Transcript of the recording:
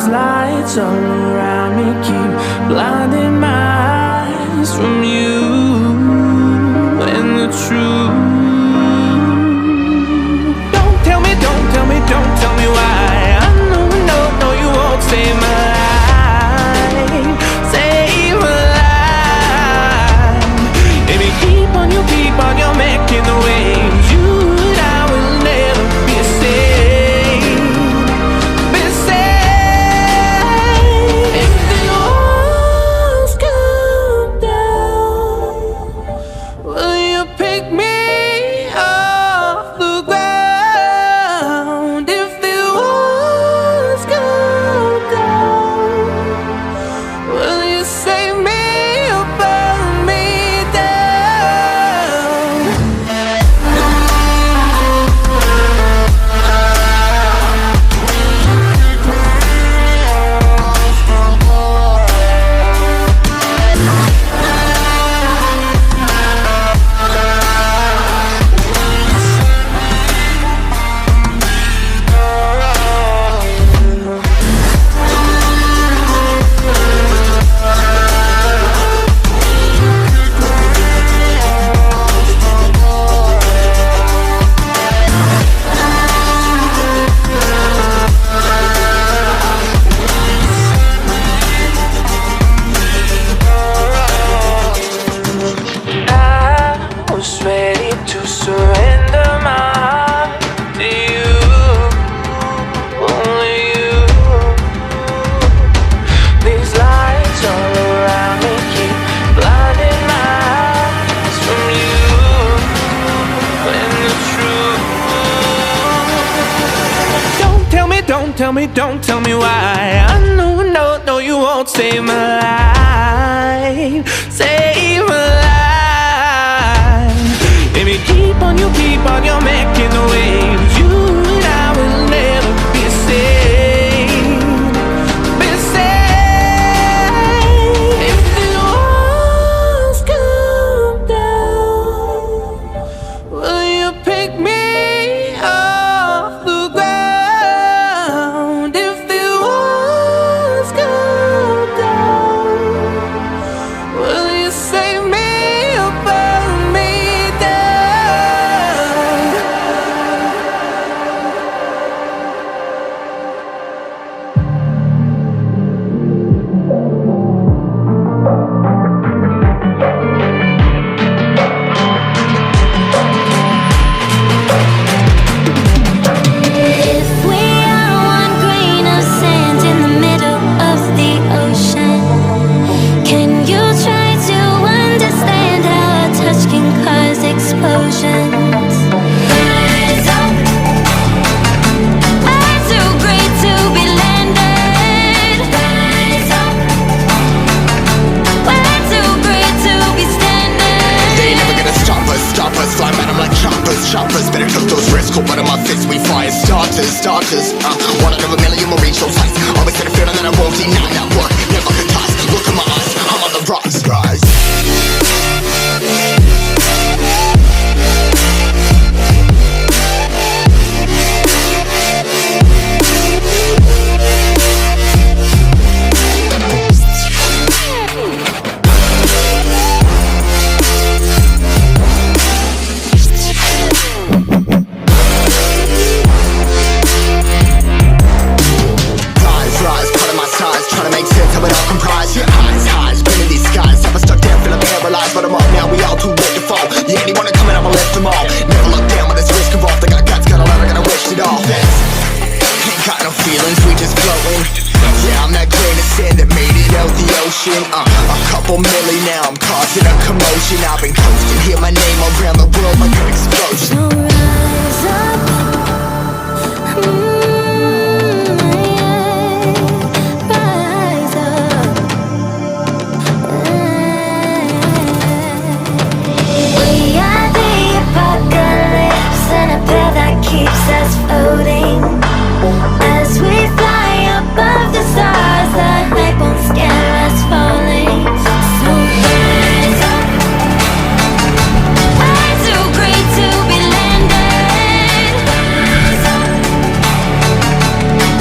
These lights all around me keep blinding my eyes from you and the truth. Don't tell me, don't tell me, don't tell me why. I know, no, no, you won't save my life, save my life. Baby, keep on your making the waves. You and I will never be safe, be safe. If the walls come down, will you pick me off the ground? If the walls come down, will you save me or burn me down? I was ready to surrender my heart to you, only you. These lights all around me keep blinding my eyes from you and the truth. Don't tell me, don't tell me, don't tell me why. I know, no, no, you won't save my life, save my life. Baby, keep on your making the waves. You and I will never be safe, be safe. If the walls come down, will you pick me off the ground? If the walls come down, will you save me or burn me down? If we are one grain of sand in the middle of the ocean, can you try to understand how a touch can cause explosions? Rise up, I'm too great to be landed. Rise up, we're too great to be standing. They ain't never gonna stop us, fly at 'em like choppers, better took those risks, cold blood in my face, we fire starters, one out of a million will reach those heights, always had a feeling that I won't deny that work, never toss, look in my eyes, I'm on the rocks, guys. Rise, part of my size, trying to make sense of it all comprised. Highs, been in these skies, never stuck down, feeling paralyzed, but I'm up now, we all too late to fall. Yeah, anyone coming, I'ma lift them all. Never look down when there's risk involved. I got guts, got a lot, I gotta wish it all. Ain't got no feelings, we just floating. Yeah, I'm that grain of sand that made it out the ocean. A couple milli now, I'm causing a commotion. I've been coasting, hear my name around the world like an explosion. Alright.